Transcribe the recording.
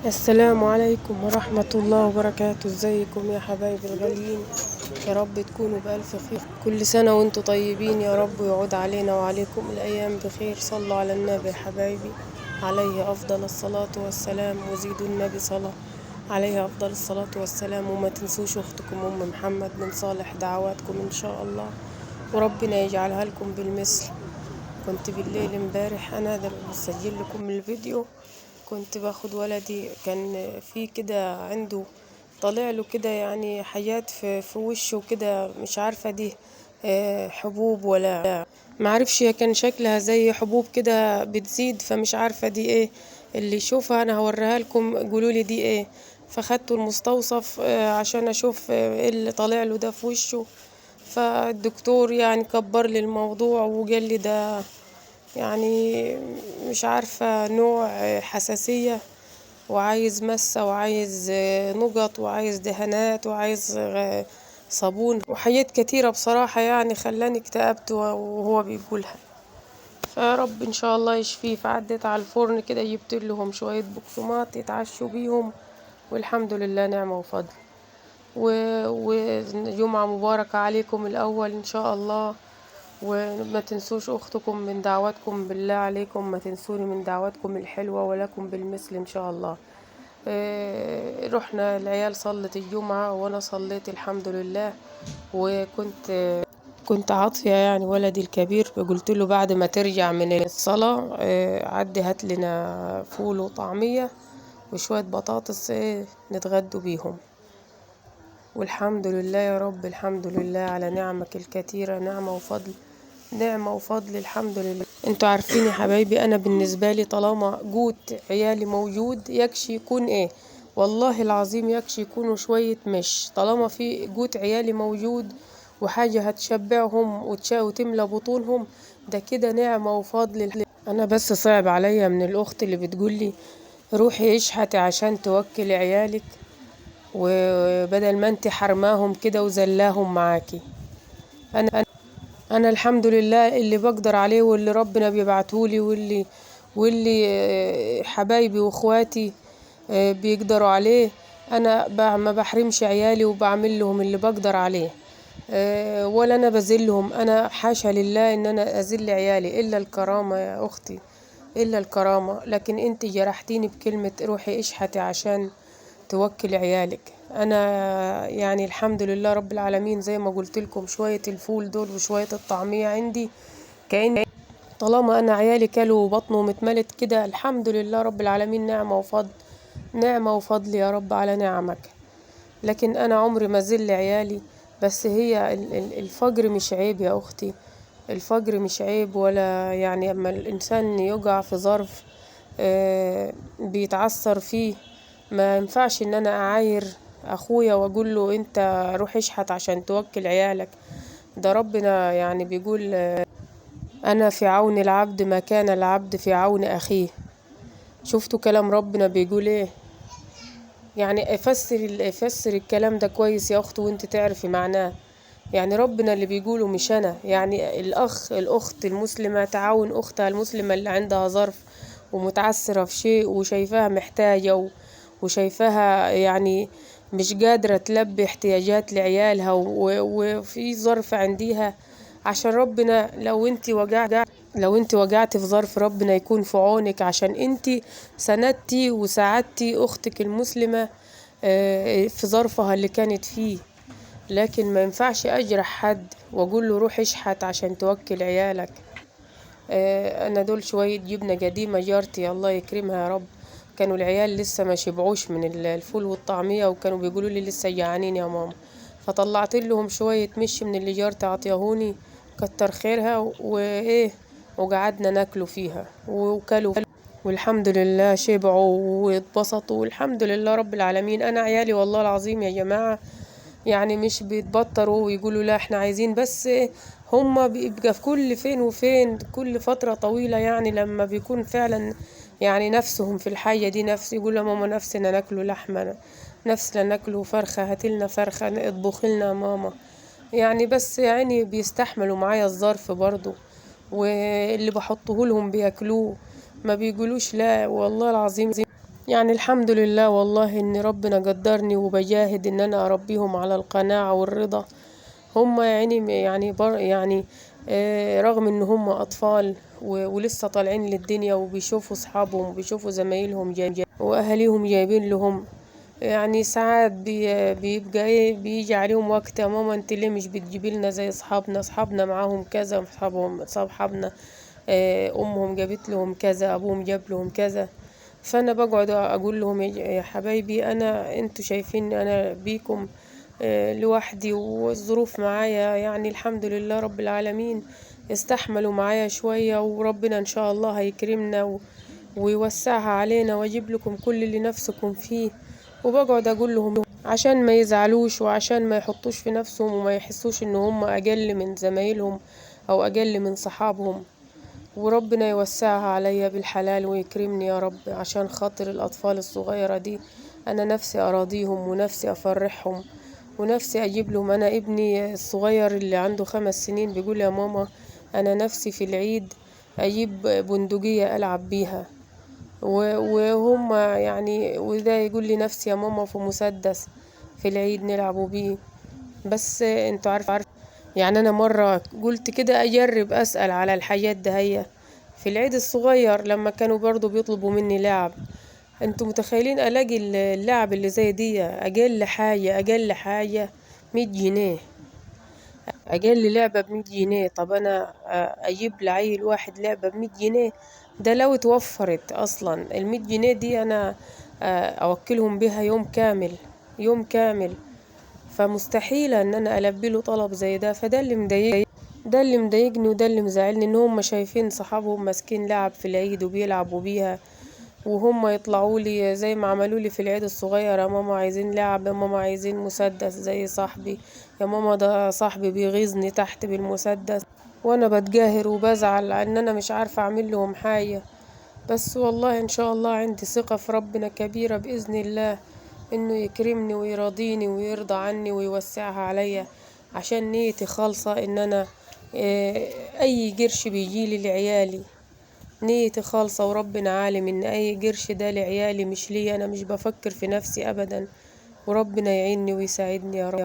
السلام عليكم ورحمة الله وبركاته. ازيكم يا حبايبي الغاليين؟ يا رب تكونوا بألف خير. كل سنة وانتم طيبين يا رب، ويعود علينا وعليكم الأيام بخير. صلوا على النبي يا حبايبي، عليه أفضل الصلاة والسلام، وزيدوا النبي صلاة عليه أفضل الصلاة والسلام. وما تنسوش أختكم أم محمد من صالح دعواتكم إن شاء الله، وربنا يجعلها لكم بالمثل. كنت بالليل امبارح أنا بسجل لكم الفيديو، كنت باخد ولدي، كان في كده عنده طالع له كده يعني حاجات في وشه كده، مش عارفة دي حبوب ولا معرفش، هي كان شكلها زي حبوب كده بتزيد، فمش عارفة دي ايه. اللي يشوفها انا هوريها لكم قولولي دي ايه. فخدته المستوصف عشان اشوف ايه اللي طالع له ده في وشه. فالدكتور يعني كبر لي الموضوع وقال لي ده يعني مش عارفة نوع حساسية، وعايز مسة، وعايز نقط، وعايز دهانات، وعايز صابون وحاجات كتيرة بصراحة، يعني خلاني اكتئبت وهو بيقولها. فرب ان شاء الله يشفيه. فعديت على الفرن كده، جبت لهم شوية بقسماط يتعشوا بيهم، والحمد لله نعمة وفضل. وجمعة مباركة عليكم الأول إن شاء الله. وما تنسوش أختكم من دعواتكم، بالله عليكم ما تنسوني من دعواتكم الحلوة، ولكم بالمثل إن شاء الله. رحنا العيال صلت الجمعة وأنا صليت الحمد لله. وكنت عاطية يعني ولدي الكبير، قلت له بعد ما ترجع من الصلاة عدي هات لنا فول وطعمية وشوية بطاطس نتغدوا بيهم. والحمد لله يا رب، الحمد لله على نعمك الكثيرة، نعمة وفضل، نعمة وفضل، الحمد لله. انتوا عارفين يا حبايبي، انا بالنسبة لي طالما جوت عيالي موجود يكشي يكون ايه، والله العظيم يكشي يكونوا شوية مش، طالما في جوت عيالي موجود وحاجة هتشبعهم وتملى بطونهم، ده كده نعمة وفضل. انا بس صعب عليا من الاخت اللي بتقولي روحي اشحتي عشان توكلي عيالك، وبدل ما انت حرماهم كده وزلاهم معاكي. انا الحمد لله اللي بقدر عليه واللي ربنا بيبعتهولي واللي حبايبي واخواتي بيقدروا عليه. انا ما بحرمش عيالي وبعمل لهم اللي بقدر عليه، ولا انا بذلهم. انا حاشا لله ان انا اذل عيالي، الا الكرامة يا اختي، الا الكرامة. لكن انت جرحتيني بكلمة روحي اشحتي عشان توكل عيالك. انا يعني الحمد لله رب العالمين، زي ما قلت لكم شوية الفول دول وشوية الطعمية عندي، كأن طالما انا عيالي كلوا بطنهم اتملت كده، الحمد لله رب العالمين، نعمة وفضل، نعمة وفضل يا رب على نعمك. لكن انا عمري ما ذل عيالي. بس هي الفقر مش عيب يا اختي، الفقر مش عيب، ولا يعني اما الانسان يقع في ظرف بيتعثر فيه، ما ينفعش ان انا اعاير اخويا واقول له انت روح اشحت عشان توكل عيالك. ده ربنا يعني بيقول انا في عون العبد ما كان العبد في عون اخيه. شفتوا كلام ربنا بيقول ايه؟ يعني افسر الكلام ده كويس يا اخت وانت تعرفي معناه. يعني ربنا اللي بيقوله مش انا. يعني الاخت المسلمة تعاون اختها المسلمة اللي عندها ظرف ومتعثرة في شيء وشايفاها محتاجة وشايفاها يعني مش قادرة تلبي احتياجات لعيالها وفي ظرف عنديها، عشان ربنا لو انت وجعت في ظرف ربنا يكون في عونك، عشان انت سندتي وساعدتي اختك المسلمة في ظرفها اللي كانت فيه. لكن ما ينفعش اجرح حد واقول له روح اشحت عشان توكل عيالك. انا دول شوية جبنة قديمة جارتي الله يكرمها يا رب، كانوا العيال لسه ما شبعوش من الفول والطعمية، وكانوا بيقولوا لي لسه جعانين يا ماما، فطلعت لهم شوية مش من اللي جارتي عطيهوني، كتر خيرها وايه، وقعدنا ناكلوا فيها وكلوا، والحمد لله شبعوا واتبسطوا، والحمد لله رب العالمين. انا عيالي والله العظيم يا جماعة يعني مش بيتبطروا ويقولوا لا احنا عايزين، بس هما بيبقى في كل فين وفين، كل فترة طويلة يعني لما بيكون فعلا يعني نفسهم في الحاجة دي، نفس يقول ماما نفسنا ناكلوا لحمة، نفسنا ناكلوا فرخة، هاتلنا فرخة اطبخي لنا ماما. يعني بس يعني بيستحملوا معايا الظرف برضو، واللي بحطه لهم بياكلوه، ما بيقولوش لا والله العظيم. يعني الحمد لله والله إن ربنا قدرني وبجاهد إن أنا أربيهم على القناعة والرضا. هم يعني رغم إن هم أطفال ولسه طالعين للدنيا وبيشوفوا أصحابهم وبيشوفوا زمايلهم وأهاليهم جايبين لهم. يعني ساعات بيبقى بيجي عليهم وقت: يا ماما انت ليه مش بتجيبي لنا زي اصحابنا معاهم كذا، صحابنا امهم جابت لهم كذا، ابوهم جاب لهم كذا. فانا بقعد اقول لهم: يا حبايبي، انتوا شايفين انا بيكم لوحدي، والظروف معايا يعني الحمد لله رب العالمين. استحملوا معايا شوية، وربنا ان شاء الله هيكرمنا ويوسعها علينا واجيب لكم كل اللي نفسكم فيه. وبقعد اقول لهم عشان ما يزعلوش، وعشان ما يحطوش في نفسهم وما يحسوش ان هم اقل من زمايلهم او اقل من صحابهم. وربنا يوسعها عليا بالحلال ويكرمني يا رب، عشان خاطر الاطفال الصغيرة دي. انا نفسي اراضيهم ونفسي افرحهم ونفسي اجيب لهم. انا ابني الصغير اللي عنده 5 سنين بيقول: يا ماما، انا نفسي في العيد اجيب بندقية العب بيها. وهم يعني، وده يقول لي: نفسي يا ماما في مسدس في العيد نلعبوا بيه. بس انتوا عارف يعني انا مرة قلت كده اجرب اسأل على الحاجات ده هي في العيد الصغير لما كانوا برضو بيطلبوا مني لعب. انتوا متخيلين الاقي اللعب اللي زي دي اقل حاجة 100 جنيه؟ اقل لعبة ب100 جنيه. طب انا اجيب لعيل واحد لعبة ب100 جنيه؟ ده لو اتوفرت اصلا ال100 جنيه دي انا اوكلهم بيها يوم كامل، يوم كامل. فمستحيلة ان انا البي له طلب زي ده. فده اللي مضايقني، ده اللي مضايقني وده اللي مزعلني، ان هم شايفين صحابهم ماسكين لعب في العيد وبيلعبوا بيها، وهم يطلعوا لي زي ما عملوا لي في العيد الصغير: يا ماما عايزين لعب، يا ماما عايزين مسدس زي صاحبي، يا ماما ده صاحبي بيغيظني تحت بالمسدس. وانا بتجاهر وبزعل ان انا مش عارفة اعمل لهم حاجة. بس والله ان شاء الله عندي ثقة في ربنا كبيرة بإذن الله، انه يكرمني ويرضيني ويرضى عني ويوسعها عليا، عشان نيتي خالصة ان انا آه، اي قرش بيجيلي لعيالي. نيتي خالصة وربنا عالم ان اي قرش ده لعيالي مش لي، انا مش بفكر في نفسي ابدا. وربنا يعيني ويساعدني يا رب.